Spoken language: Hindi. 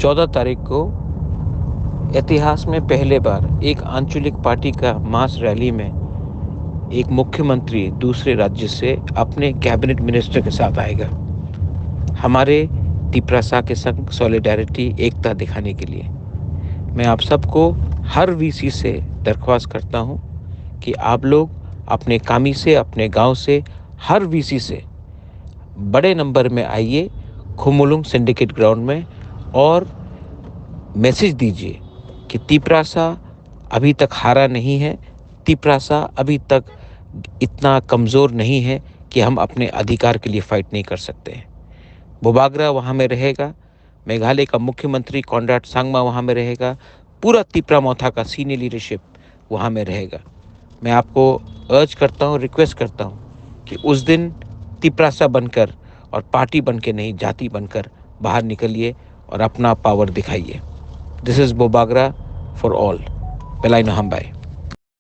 14 तारीख को इतिहास में पहले बार एक आंचलिक पार्टी का मास रैली में एक मुख्यमंत्री दूसरे राज्य से अपने कैबिनेट मिनिस्टर के साथ आएगा, हमारे तिपरासा के संग सॉलिडारिटी, एकता दिखाने के लिए। मैं आप सबको हर वीसी से दरख्वास्त करता हूं कि आप लोग अपने कामी से, अपने गांव से, हर वीसी से बड़े नंबर में आइए खुमुलुंग सिंडिकेट ग्राउंड में और मैसेज दीजिए कि तिपरासा अभी तक हारा नहीं है, तिपरासा अभी तक इतना कमज़ोर नहीं है कि हम अपने अधिकार के लिए फाइट नहीं कर सकते हैं। बोबाग्रा वहाँ में रहेगा, मेघालय का मुख्यमंत्री कॉनराड सांगमा वहाँ में रहेगा, पूरा तिपरामोथा का सीनियर लीडरशिप वहाँ में रहेगा। मैं आपको अर्ज करता हूँ, रिक्वेस्ट करता हूँ कि उस दिन तिपरासा बनकर और पार्टी बनकर नहीं, जाति बनकर बाहर निकलिए और अपना पावर दिखाइए। दिस इज़ बोबाग्रा फॉर ऑल। पेलाइनो हमबाई।